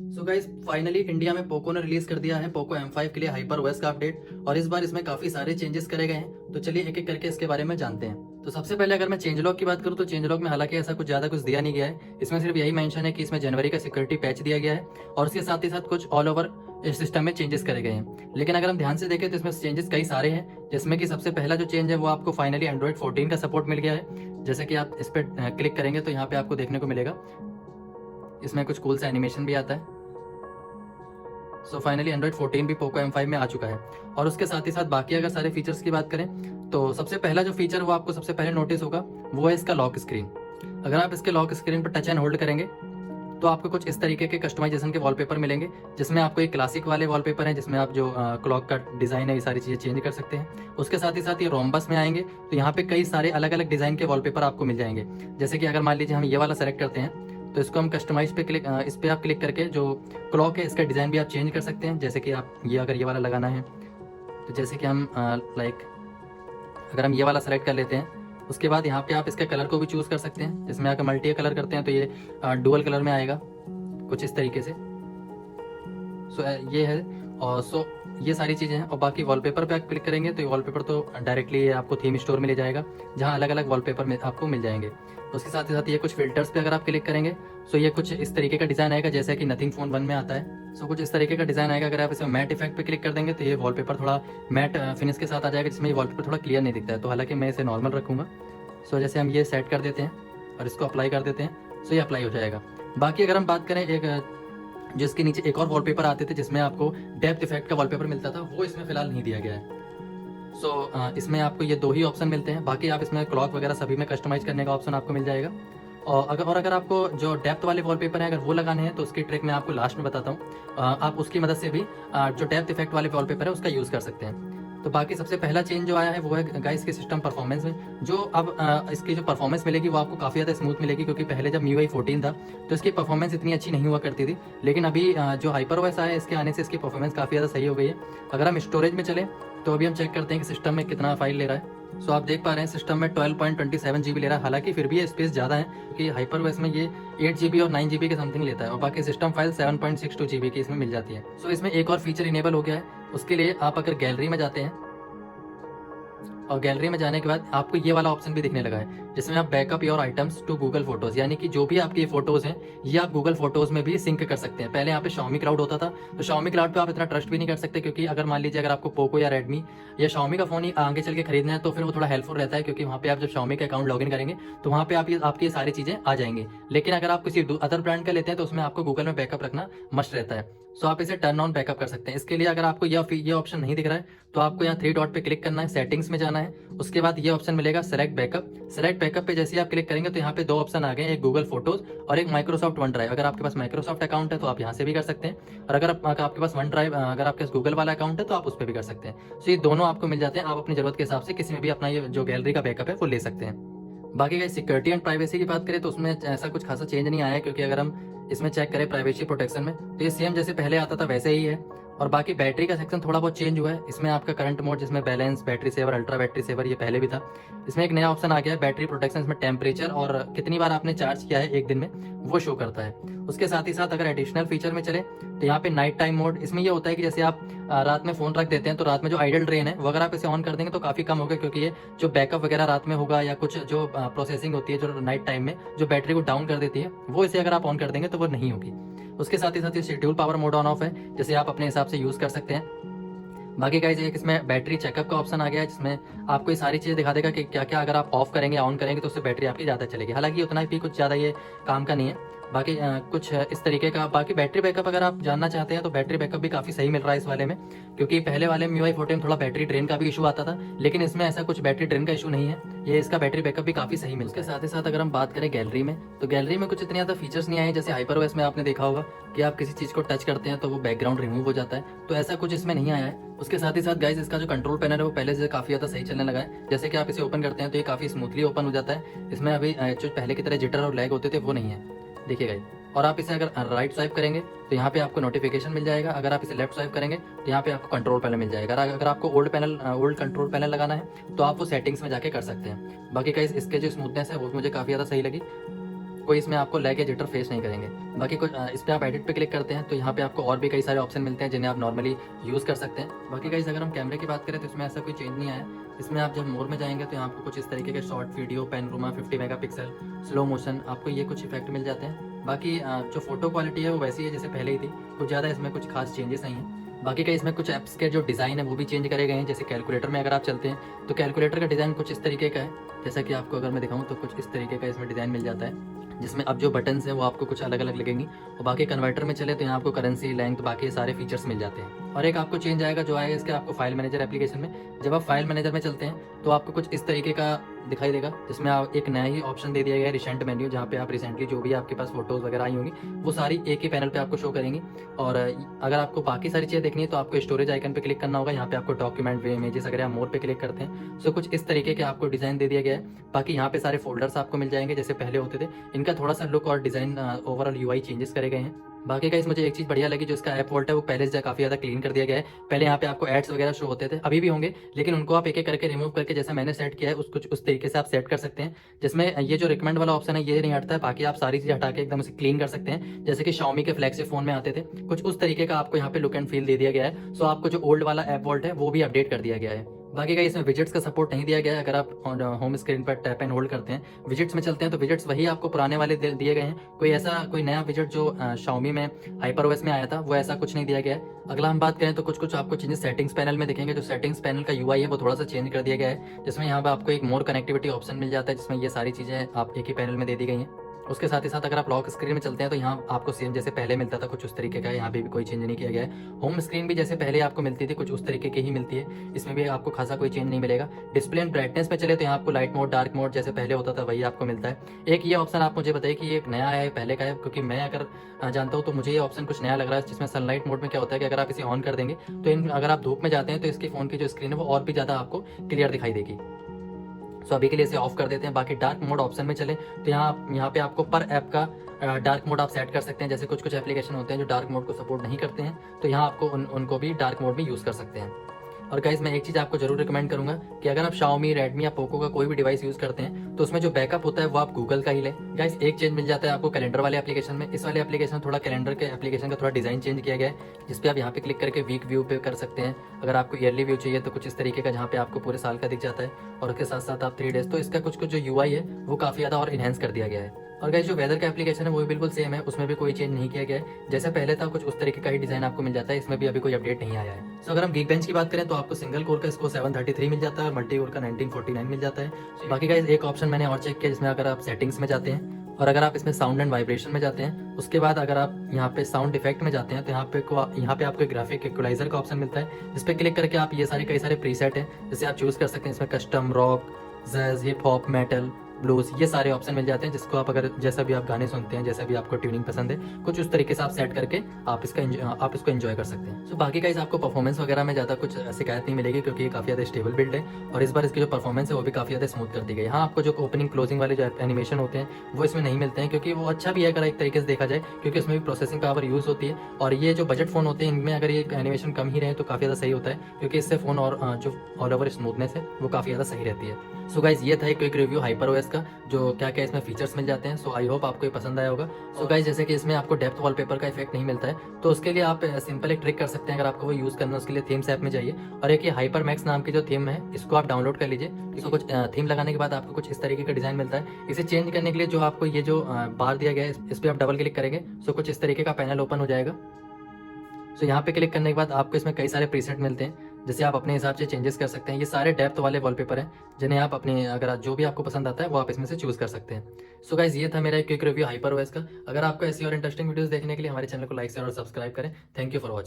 So guys finally India में Poco ने release कर दिया है पोको M5 के लिए हाइपर ओएस का अपडेट और इस बार इसमें काफी सारे चेंजेस करे गए हैं। तो चलिए एक एक करके इसके बारे में जानते हैं। तो सबसे पहले अगर मैं चेंज लॉग की बात करूं तो चेंज लॉग में हालांकि ऐसा कुछ ज्यादा कुछ दिया नहीं गया है। इसमें सिर्फ यही मेंशन है कि इसमें जनवरी का सिक्योरिटी पैच दिया गया है और इसके साथ ही साथ कुछ ऑल ओवर सिस्टम में चेंजेस करे गए हैं। लेकिन अगर हम ध्यान से देखें तो इसमें चेंजेस कई सारे हैं, जिसमें कि सबसे पहला जो चेंज है वो आपको फाइनली एंड्रॉइड 14 का सपोर्ट मिल गया है। जैसे कि आप इस पर क्लिक करेंगे तो यहाँ पे आपको देखने को मिलेगा इसमें कुछ कूल सा एनिमेशन भी आता है। सो फाइनली एंड्रॉइड 14 भी पोको M5 में आ चुका है। और उसके साथ ही साथ बाकी अगर सारे फीचर्स की बात करें तो सबसे पहला जो फीचर वो आपको सबसे पहले नोटिस होगा वो है इसका लॉक स्क्रीन। अगर आप इसके लॉक स्क्रीन पर टच एंड होल्ड करेंगे तो आपको कुछ इस तरीके के कस्टमाइजेशन के वॉलपेपर मिलेंगे, जिसमें आपको एक क्लासिक वाले वॉलपेपर है जिसमें आप जो क्लॉक का डिज़ाइन है ये सारी चीज़ें चेंज कर सकते हैं। उसके साथ ही रोम्बस में आएंगे तो यहाँ पे कई सारे अलग अलग डिज़ाइन के वॉलपेपर आपको मिल जाएंगे। जैसे कि अगर मान लीजिए हम ये वाला सेलेक्ट करते हैं तो इसको हम कस्टमाइज पे क्लिक इस पर आप क्लिक करके जो क्लॉक है इसका डिज़ाइन भी आप चेंज कर सकते हैं। जैसे कि आप ये अगर ये वाला लगाना है तो जैसे कि हम अगर हम ये वाला सेलेक्ट कर लेते हैं उसके बाद यहाँ पे आप इसके कलर को भी चूज़ कर सकते हैं। इसमें अगर मल्टी कलर करते हैं तो ये डुअल कलर में आएगा कुछ इस तरीके से। सो ये है और ये सारी चीज़ें हैं। और बाकी वॉलपेपर पे आप क्लिक करेंगे तो ये वॉलपेपर तो डायरेक्टली आपको थीम स्टोर में ले जाएगा जहाँ अलग अलग वॉलपेपर में आपको मिल जाएंगे। उसके साथ ही साथ ये कुछ फिल्टर्स पे अगर आप क्लिक करेंगे तो ये कुछ इस तरीके का डिज़ाइन आएगा जैसे कि नथिंग फोन 1 में आता है। सो कुछ इस तरीके का डिज़ाइन आएगा। अगर आप इसमें मैट इफेक्ट पे क्लिक कर देंगे तो ये वॉलपेपर थोड़ा मैट फिनिश के साथ आ जाएगा, जिसमें ये वॉलपेपर थोड़ा क्लियर नहीं दिखता है। तो हालांकि मैं इसे नॉर्मल रखूँगा। सो जैसे हम ये सेट कर देते हैं और इसको अप्लाई कर देते हैं सो ये अप्लाई हो जाएगा। बाकी अगर हम बात करें एक जिसके नीचे एक और वॉलपेपर आते थे जिसमें आपको डेप्थ इफेक्ट का वॉलपेपर मिलता था, वो इसमें फिलहाल नहीं दिया गया है। इसमें आपको ये दो ही ऑप्शन मिलते हैं। बाकी आप इसमें क्लॉक वगैरह सभी में कस्टमाइज करने का ऑप्शन आपको मिल जाएगा। और अगर आपको जो डेप्थ वाले वॉलपेपर है अगर वो लगाने हैं तो उसकी ट्रिक मैं आपको लास्ट में बताता हूँ। आप उसकी मदद से भी जो डेप्थ इफेक्ट वाले वॉलपेपर है उसका यूज़ कर सकते हैं। तो बाकी सबसे पहला चेंज जो आया है वो है गाइस के सिस्टम परफॉर्मेंस में। जो अब इसकी जो परफॉर्मेंस मिलेगी वो आपको काफ़ी ज़्यादा स्मूथ मिलेगी, क्योंकि पहले जब MIUI 14 था तो इसकी परफॉर्मेंस इतनी अच्छी नहीं हुआ करती थी। लेकिन अभी जो हाइपरओएस आया है इसके आने से इसकी परफॉर्मेंस काफ़ी ज़्यादा सही हो गई है। अगर हम स्टोरेज में चलें तो अभी हम चेक करते हैं कि सिस्टम में कितना फाइल ले रहा है। सो आप देख पा रहे हैं सिस्टम में 12.27 GB ले रहा है। हालांकि फिर भी ये स्पेस ज़्यादा है क्योंकि हाइपरओएस में ये 8 GB और 9 GB के समथिंग लेता है और बाकी सिस्टम फाइल 7.62 GB की इसमें मिल जाती है। सो इसमें एक और फीचर इनेबल हो गया है। उसके लिए आप अगर गैलरी में जाते हैं और गैलरी में जाने के बाद आपको ये वाला ऑप्शन भी दिखने लगा है जिसमें आप backup your items to Google Photos, यानी कि जो भी आपके फोटोज हैं ये आप गूगल फोटोज में भी सिंक कर सकते हैं। पहले यहाँ पे Xiaomi क्लाउड होता था तो Xiaomi क्लाउड पे आप इतना ट्रस्ट भी नहीं कर सकते, क्योंकि अगर मान लीजिए अगर आपको पोको या रेडमी या Xiaomi का फोन ही आगे चल के खरीदना है तो फिर वो थोड़ा हेल्पफुल रहता है, क्योंकि वहाँ पे आप जब Xiaomi का अकाउंट लॉगिन करेंगे तो वहाँ पे आपकी ये सारी चीजें आ जाएंगी। लेकिन अगर आप किसी अदर ब्रांड का लेते हैं तो उसमें आपको गूगल में बैकअप रखना मस्ट रहता है। सो आप इसे टर्न ऑन बैकअप कर सकते हैं। इसके लिए अगर आपको ये ऑप्शन नहीं दिख रहा है तो आपको यहाँ 3 डॉट पे क्लिक करना है, सेटिंग्स में जाना है। उसके बाद ये ऑप्शन मिलेगा सेलेक्ट बैकअप। सेलेक्ट बैकअप पे जैसे ही आप क्लिक करेंगे तो यहाँ पे 2 ऑप्शन आ गए, एक गूगल फोटोज और एक माइक्रोसॉफ्ट वन ड्राइव। अगर आपके पास माइक्रोसॉफ्ट अकाउंट है तो आप यहाँ से भी कर सकते हैं, और अगर आपके पास वन ड्राइव अगर आपके पास गूगल वाला अकाउंट है तो आप उस पर भी कर सकते हैं। सो ये दोनों आपको मिल जाते हैं। आप अपनी जरूरत के हिसाब से किसी में भी अपना ये जो गैलरी का बैकअप है वो ले सकते हैं। बाकी सिक्योरिटी एंड प्राइवेसी की बात करें तो उसमें ऐसा कुछ खासा चेंज नहीं आया है, क्योंकि अगर हम इसमें चेक करें प्राइवेसी प्रोटेक्शन में तो ये सेम जैसे पहले आता था वैसे ही है। और बाकी बैटरी का सेक्शन थोड़ा बहुत चेंज हुआ है। इसमें आपका करंट मोड जिसमें balance, battery saver, ultra battery saver ये पहले भी था। इसमें एक नया ऑप्शन आ गया है बैटरी प्रोटेक्शन। इसमें टेम्परेचर और कितनी बार आपने चार्ज किया है एक दिन में वो शो करता है। उसके साथ ही साथ अगर एडिशनल फीचर में चले तो यहाँ पे नाइट टाइम मोड। इसमें ये होता है कि जैसे आप रात में फोन रख देते हैं तो रात में जो आइडल ड्रेन है वो अगर आप इसे ऑन कर देंगे तो काफी कम होगा, क्योंकि ये जो बैकअप वगैरह रात में होगा या कुछ जो प्रोसेसिंग होती है जो नाइट टाइम में जो बैटरी को डाउन कर देती है वो इसे अगर आप ऑन कर देंगे तो वो नहीं होगी। उसके साथ ही ये schedule power mode on off है, जैसे आप अपने हिसाब से यूज कर सकते हैं। बाकी गाइस एक इसमें बैटरी चेकअप का ऑप्शन आ गया है जिसमें आपको ये सारी चीजें दिखा देगा कि क्या क्या अगर आप ऑफ करेंगे ऑन करेंगे तो उससे बैटरी आपकी ज्यादा चलेगी। हालांकि उतना भी कुछ ज्यादा ये काम का नहीं है। बाकी कुछ इस तरीके का। बाकी बैटरी बैकअप अगर आप जानना चाहते हैं तो बैटरी बैकअप भी काफी सही मिल रहा है इस वाले में, क्योंकि पहले वाले MIUI 14 में थोड़ा बैटरी ड्रेन का भी इशू आता था, लेकिन इसमें ऐसा कुछ बैटरी ड्रेन का इशू नहीं है। ये इसका बैटरी बैकअप भी काफी सही मिलता है। उसके साथ ही साथ अगर हम बात करें गैलरी में तो गैलरी में कुछ इतने ज्यादा फीचर्स नहीं आए। जैसे हाइपरओएस में आपने देखा होगा कि आप किसी चीज को टच करते हैं तो वो बैकग्राउंड रिमूव हो जाता है, तो ऐसा कुछ इसमें नहीं आया है। उसके साथ ही साथ गाइस इसका जो कंट्रोल पैनल है वो पहले से काफी ज्यादा सही चलने लगा है। जैसे कि आप इसे ओपन करते हैं तो ये काफी स्मूथली ओपन हो जाता है। इसमें अभी जो पहले की तरह जिटर और लैग होते थे वो नहीं है, देखिए गाइस। और आप इसे अगर राइट स्वाइप करेंगे तो यहाँ पे आपको नोटिफिकेशन मिल जाएगा। अगर आप इसे लेफ्ट स्वाइप करेंगे तो यहाँ पे आपको कंट्रोल पैनल मिल जाएगा। अगर आपको ओल्ड कंट्रोल पैनल लगाना है तो आप वो सेटिंग्स में जाके कर सकते हैं। बाकी गाइस इसके जो स्मूथनेस है वो मुझे काफी ज्यादा सही लगी। कोई इसमें आपको लैग या जिटर फेस नहीं करेंगे। बाकी कुछ इस पर आप एडिट पे क्लिक करते हैं तो यहाँ पे आपको और भी कई सारे ऑप्शन मिलते हैं जिन्हें आप नॉर्मली यूज़ कर सकते हैं। बाकी गाइस अगर हम कैमरे की बात करें तो इसमें ऐसा कोई चेंज नहीं आया। इसमें आप जब मोर में जाएंगे तो यहाँ आपको कुछ इस तरीके के short video, panorama, 50 megapixel, slow motion, आपको ये कुछ इफेक्ट मिल जाते हैं। बाकी जो फोटो क्वालिटी है वो वैसी है जैसे पहले ही थी, कुछ ज़्यादा इसमें कुछ खास चेंजेस नहीं है। बाकी का इसमें कुछ ऐप्स के जो डिज़ाइन है वो भी चेंज करे गए हैं। जैसे कैलकुलेटर में अगर आप चलते हैं तो कैलकुलेटर का डिज़ाइन कुछ इस तरीके का है, जैसा कि आपको अगर मैं दिखाऊं तो कुछ इस तरीके का इसमें डिज़ाइन मिल जाता है, जिसमें अब जो बटन्स हैं वो आपको कुछ अलग अलग लगेंगी। और बाकी कन्वर्टर में चले तो यहाँ आपको करेंसी, लेंथ, बाकी सारे फीचर्स मिल जाते हैं। और एक आपको चेंज आएगा जो आएगा इसके आपको फाइल मैनेजर एप्लीकेशन में। जब आप फाइल मैनेजर में चलते हैं तो आपको कुछ इस तरीके का दिखाई देगा, जिसमें आप एक नया ही ऑप्शन दे दिया गया है, रिसेंट मेन्यू, जहाँ पे आप रिसेंटली जो भी आपके पास फोटोज वगैरह आई होंगी वो सारी एक ही पैनल पे आपको शो करेंगी। और अगर आपको बाकी सारी चीज़ें देखनी है तो आपको स्टोरेज आइकन पे क्लिक करना होगा। यहाँ पे आपको डॉक्यूमेंट, इमेजेस अगर आप मोर पे क्लिक करते हैं सो कुछ इस तरीके के आपको डिज़ाइन दे दिया गया है। बाकी यहाँ पे सारे फोल्डर्स आपको मिल जाएंगे जैसे पहले होते थे। इनका थोड़ा सा लुक और डिज़ाइन, ओवरऑल यूआई चेंजेस करे गए हैं। बाकी गाइस मुझे एक चीज़ बढ़िया लगी, जो इसका ऐप वॉल्ट है वो पहले से काफ़ी ज़्यादा क्लीन कर दिया गया है। पहले यहाँ पे आपको एड्स वगैरह शो होते थे, अभी भी होंगे, लेकिन उनको आप एक एक करके रिमूव करके जैसा मैंने सेट किया है उस तरीके से आप सेट कर सकते हैं। जिसमें ये जो रिकमेंड वाला ऑप्शन है ये नहीं हटता है, बाकी आप सारी चीज़ हटा के एकदम से क्लीन कर सकते हैं, जैसे कि Xiaomi के फ्लैगशिप फोन में आते थे। कुछ उस तरीके का आपको यहाँ पे लुक एंड फील दे दिया गया है। सो आपको जो ओल्ड वाला ऐप वॉल्ट है वो भी अपडेट कर दिया गया है। बाकी का इसमें विजेट्स का सपोर्ट नहीं दिया गया है। अगर आप होम स्क्रीन पर टैप एंड होल्ड करते हैं, विजेट्स में चलते हैं तो विजेट्स वही आपको पुराने वाले दिए गए हैं। कोई नया विजेट जो Xiaomi में HyperOS में आया था वो ऐसा कुछ नहीं दिया गया है। अगला हम बात करें तो कुछ आपको चेंजेस सेटिंग्स पैनल में दिखेंगे। जो सेटिंग्स पैनल का यूआई है वो थोड़ा सा चेंज कर दिया गया है, जिसमें यहाँ पर आपको एक मोर कनेक्टिविटी ऑप्शन मिल जाता है, जिसमें ये सारी चीज़ें आप एक ही पैनल में दे दी गई हैं। उसके साथ ही साथ अगर आप लॉक स्क्रीन में चलते हैं तो यहाँ आपको सेम जैसे पहले मिलता था कुछ उस तरीके का, यहाँ पे भी कोई चेंज नहीं किया गया है। होम स्क्रीन भी जैसे पहले आपको मिलती थी कुछ उस तरीके की ही मिलती है, इसमें भी आपको खासा कोई चेंज नहीं मिलेगा। डिस्प्ले एंड ब्राइटनेस में चले तो यहाँ आपको लाइट मोड, डार्क मोड जैसे पहले होता था वही आपको मिलता है। एक ये ऑप्शन आप मुझे बताइए कि ये नया है पहले का है, क्योंकि मैं अगर जानता हूँ तो मुझे ये ऑप्शन कुछ नया लग रहा है। जिसमें सनलाइट मोड में क्या होता है कि अगर आप इसे ऑन कर देंगे तो अगर आप धूप में जाते हैं तो इसके फ़ोन की जो स्क्रीन है वो और भी ज़्यादा आपको क्लियर दिखाई देगी। सो अभी के लिए इसे ऑफ कर देते हैं। बाकी डार्क मोड ऑप्शन में चले तो यहाँ पे आपको पर ऐप का डार्क मोड आप सेट कर सकते हैं। जैसे कुछ एप्लीकेशन होते हैं जो डार्क मोड को सपोर्ट नहीं करते हैं, तो यहाँ आपको उनको भी डार्क मोड में यूज़ कर सकते हैं। और गाइस मैं एक चीज़ आपको जरूर रिकमेंड करूंगा कि अगर आप Xiaomi, Redmi या Poco का कोई भी डिवाइस यूज़ करते हैं तो उसमें जो बैकअप होता है वो आप गूगल का ही लें। गाइस एक चेंज मिल जाता है आपको कैलेंडर वाले एप्लीकेशन में। इस वाले एप्लीकेशन में थोड़ा कैलेंडर के एप्लीकेशन का थोड़ा डिज़ाइन चेंज किया गया है, जिस पे आप यहाँ पे क्लिक करके वीक व्यू पे कर सकते हैं। अगर आपको ईयरली व्यू चाहिए तो कुछ इस तरीके का, जहाँ पे आपको पूरे साल का दिख जाता है, और उसके साथ साथ आप 3 डेज। तो इसका कुछ जो यूआई है वो काफ़ी ज़्यादा और इन्हेंस कर दिया गया है। और गाइस जो वेदर का एप्लीकेशन है वो भी बिल्कुल सेम है, उसमें भी कोई चेंज नहीं किया गया है। जैसे पहले था कुछ उस तरीके का ही डिजाइन आपको मिल जाता है, इसमें भी अभी कोई अपडेट नहीं आया है। सो अगर हम Geekbench की बात करें तो आपको सिंगल कोर का इसको 733 मिल जाता है और मल्टी कोर का 1949 मिल जाता है। बाकी गाइस एक ऑप्शन मैंने और चेक किया, जिसमें अगर आप सेटिंग्स में जाते हैं और अगर आप इसमें साउंड एंड वाइब्रेशन में जाते हैं, उसके बाद अगर आप यहाँ पे साउंड इफेक्ट में जाते हैं तो यहाँ पे आपको ग्राफिक इक्वलाइजर का ऑप्शन मिलता है, जिस पे क्लिक करके आप ये कई सारे प्रीसेट हैं जिसे आप चूज कर सकते हैं। इसमें custom, rock, jazz, hip hop, metal, blues, ये सारे ऑप्शन मिल जाते हैं, जिसको आप अगर जैसा भी आप गाने सुनते हैं, जैसा भी आपको ट्यूनिंग पसंद है, कुछ उस तरीके से आप सेट करके आप इसको एंजॉय कर सकते हैं। सो बाकी गाइस आपको परफॉर्मेंस वगैरह में ज़्यादा कुछ शिकायत नहीं मिलेगी, क्योंकि ये काफ़ी ज़्यादा स्टेबल बिल्ड है और इस बार इसकी जो परफॉर्मेंस है वो भी काफ़ी ज़्यादा स्मूथ कर दी गई है। हाँ, आपको जो ओपनिंग क्लोजिंग वाले जो एनिमेशन होते हैं वो इसमें नहीं मिलते हैं, क्योंकि वो अच्छा भी है अगर एक तरीके से देखा जाए, क्योंकि उसमें भी प्रोसेसिंग पावर यूज़ होती है। और ये जो बजट फ़ोन होते हैं इनमें अगर ये एनिमेशन कम ही रहे तो काफ़ी ज़्यादा सही होता है, क्योंकि इससे फ़ोन और जो ऑल ओवर स्मूथनेस है वो काफ़ी ज़्यादा सही रहती है। सो गाइस ये था एक क्विक रिव्यू HyperOS का, जो क्या क्या इसमें फीचर्स मिल जाते हैं। सो आई होप आपको ये पसंद आया होगा। सो गाइस जैसे कि इसमें आपको डेप्थ वॉलपेपर का इफेक्ट नहीं मिलता है, तो उसके लिए आप सिंपल एक ट्रिक कर सकते हैं। अगर आपको वो यूज़ करना है उसके लिए थीम्स ऐप में जाइए और एक ये HyperMax नाम की जो थीम है इसको आप डाउनलोड कर लीजिए। इसको कुछ थीम लगाने के बाद आपको कुछ इस तरीके का डिज़ाइन मिलता है। इसे चेंज करने के लिए जो आपको ये जो बार दिया गया है इस पर आप डबल क्लिक करेंगे, सो कुछ इस तरीके का पैनल ओपन हो जाएगा। सो यहाँ पे क्लिक करने के बाद आपको इसमें कई सारे प्रीसेट मिलते हैं, जिसे आप अपने हिसाब से चेंजेस कर सकते हैं। ये सारे डेप्थ वाले वॉलपेपर हैं, जिन्हें आप अपने अगर जो भी आपको पसंद आता है वो आप इसमें से चूज कर सकते हैं। सो गाइस ये था मेरा एक क्विक रिव्यू HyperOS का। अगर आपको ऐसी और इंटरेस्टिंग वीडियोस देखने के लिए हमारे चैनल को लाइक शेयर और सब्सक्राइब करें। Thank you for watching.